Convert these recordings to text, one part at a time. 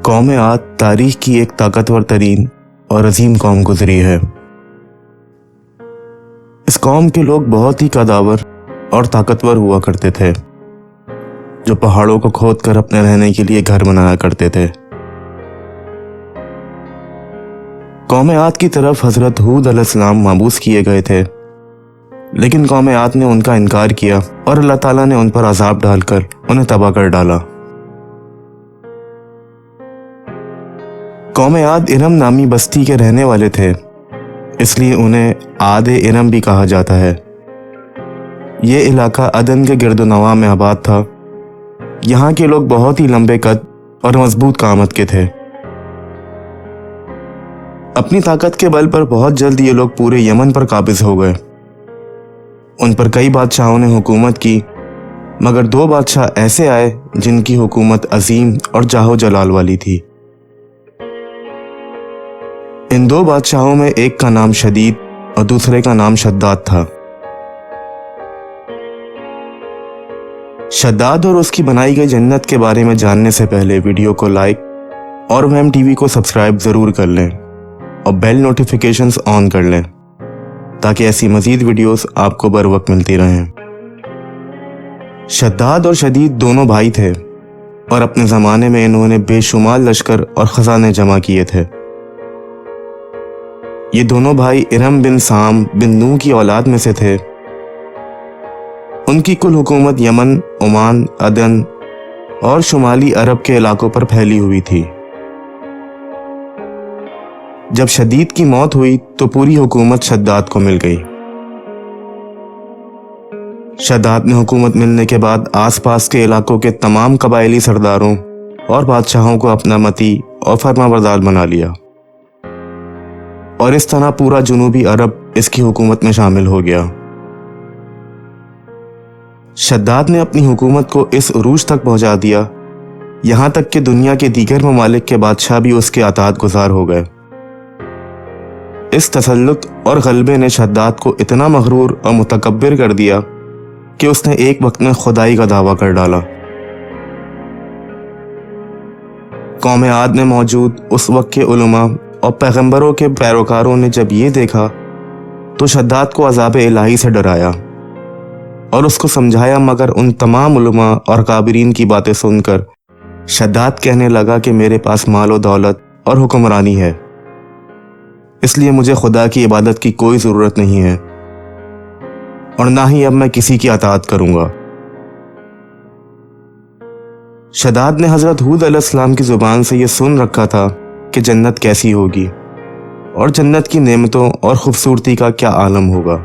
قوم عاد تاریخ کی ایک طاقتور ترین اور عظیم قوم گزری ہے۔ اس قوم کے لوگ بہت ہی قداور اور طاقتور ہوا کرتے تھے، جو پہاڑوں کو کھود کر اپنے رہنے کے لیے گھر بنایا کرتے تھے۔ قوم عاد کی طرف حضرت ہود علیہ السلام مبعوث کیے گئے تھے، لیکن قوم عاد نے ان کا انکار کیا اور اللہ تعالیٰ نے ان پر عذاب ڈال کر انہیں تباہ کر ڈالا۔ قوم عاد ارم نامی بستی کے رہنے والے تھے، اس لیے انہیں عاد ارم بھی کہا جاتا ہے۔ یہ علاقہ عدن کے گرد و نواح میں آباد تھا۔ یہاں کے لوگ بہت ہی لمبے قد اور مضبوط قامت کے تھے۔ اپنی طاقت کے بل پر بہت جلد یہ لوگ پورے یمن پر قابض ہو گئے۔ ان پر کئی بادشاہوں نے حکومت کی، مگر دو بادشاہ ایسے آئے جن کی حکومت عظیم اور جاہ و جلال والی تھی۔ ان دو بادشاہوں میں ایک کا نام شدید اور دوسرے کا نام شداد تھا۔ شداد اور اس کی بنائی گئی جنت کے بارے میں جاننے سے پہلے ویڈیو کو لائک اور ویم ٹی وی کو سبسکرائب ضرور کر لیں اور بیل نوٹیفیکیشنز آن کر لیں تاکہ ایسی مزید ویڈیوز آپ کو بر وقت ملتی رہیں۔ شداد اور شدید دونوں بھائی تھے اور اپنے زمانے میں انہوں نے بے شمار لشکر اور خزانے جمع کیے تھے۔ یہ دونوں بھائی ارم بن سام بن نوح کی اولاد میں سے تھے۔ ان کی کل حکومت یمن، عمان، عدن اور شمالی عرب کے علاقوں پر پھیلی ہوئی تھی۔ جب شدید کی موت ہوئی تو پوری حکومت شداد کو مل گئی۔ شداد نے حکومت ملنے کے بعد آس پاس کے علاقوں کے تمام قبائلی سرداروں اور بادشاہوں کو اپنا متی اور فرما بردار بنا لیا، اور اس طرح پورا جنوبی عرب اس کی حکومت میں شامل ہو گیا۔ شداد نے اپنی حکومت کو اس عروج تک پہنچا دیا، یہاں تک کہ دنیا کے دیگر ممالک کے بادشاہ بھی اس کے اطاعت گزار ہو گئے۔ اس تسلط اور غلبے نے شداد کو اتنا مغرور اور متکبر کر دیا کہ اس نے ایک وقت میں خدائی کا دعویٰ کر ڈالا۔ قوم عاد میں موجود اس وقت کے علماء اور پیغمبروں کے پیروکاروں نے جب یہ دیکھا تو شداد کو عذاب الہی سے ڈرایا اور اس کو سمجھایا، مگر ان تمام علماء اور کابرین کی باتیں سن کر شداد کہنے لگا کہ میرے پاس مال و دولت اور حکمرانی ہے، اس لیے مجھے خدا کی عبادت کی کوئی ضرورت نہیں ہے اور نہ ہی اب میں کسی کی اطاعت کروں گا۔ شداد نے حضرت ہود علیہ السلام کی زبان سے یہ سن رکھا تھا کہ جنت کیسی ہوگی اور جنت کی نعمتوں اور خوبصورتی کا کیا عالم ہوگا،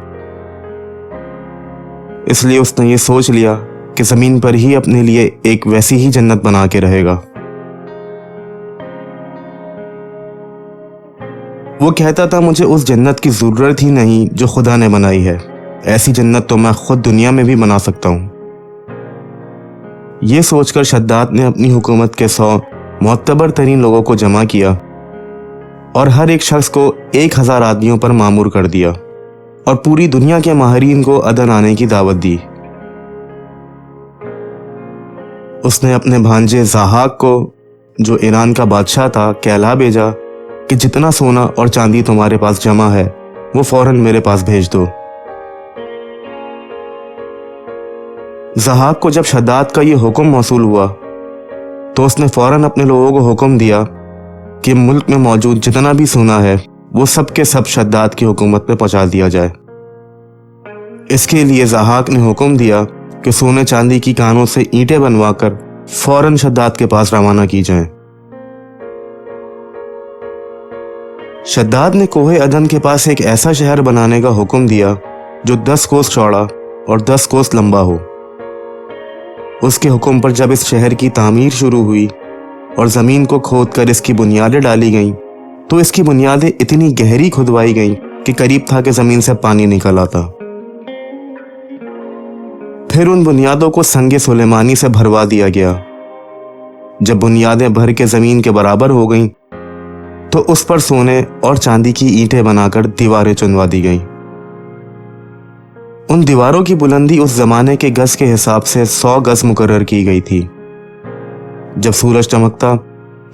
اس لیے اس نے یہ سوچ لیا کہ زمین پر ہی اپنے لیے ایک ویسی ہی جنت بنا کے رہے گا۔ وہ کہتا تھا مجھے اس جنت کی ضرورت ہی نہیں جو خدا نے بنائی ہے، ایسی جنت تو میں خود دنیا میں بھی بنا سکتا ہوں۔ یہ سوچ کر شداد نے اپنی حکومت کے 100 معتبر ترین لوگوں کو جمع کیا اور ہر ایک شخص کو 1000 آدمیوں پر مامور کر دیا اور پوری دنیا کے ماہرین کو عدن آنے کی دعوت دی۔ اس نے اپنے بھانجے ضحاک کو، جو ایران کا بادشاہ تھا، کہلا بھیجا کہ جتنا سونا اور چاندی تمہارے پاس جمع ہے وہ فوراً میرے پاس بھیج دو۔ ضحاک کو جب شداد کا یہ حکم موصول ہوا تو اس نے فوراً اپنے لوگوں کو حکم دیا کہ ملک میں موجود جتنا بھی سونا ہے وہ سب کے سب شداد کی حکومت میں پہنچا دیا جائے۔ اس کے لیے ضحاک نے حکم دیا کہ سونے چاندی کی کانوں سے اینٹیں بنوا کر فوراً شداد کے پاس روانہ کی جائیں۔ شداد نے کوہ عدن کے پاس ایک ایسا شہر بنانے کا حکم دیا جو 10 کوس چوڑا اور 10 کوس لمبا ہو۔ اس کے حکم پر جب اس شہر کی تعمیر شروع ہوئی اور زمین کو کھود کر اس کی بنیادیں ڈالی گئیں تو اس کی بنیادیں اتنی گہری کھدوائی گئیں کہ قریب تھا کہ زمین سے پانی نکل آتا۔ پھر ان بنیادوں کو سنگ سلیمانی سے بھروا دیا گیا۔ جب بنیادیں بھر کے زمین کے برابر ہو گئیں تو اس پر سونے اور چاندی کی اینٹیں بنا کر دیواریں چنوا دی گئیں۔ ان دیواروں کی بلندی اس زمانے کے گز کے حساب سے 100 گز مقرر کی گئی تھی۔ جب سورج چمکتا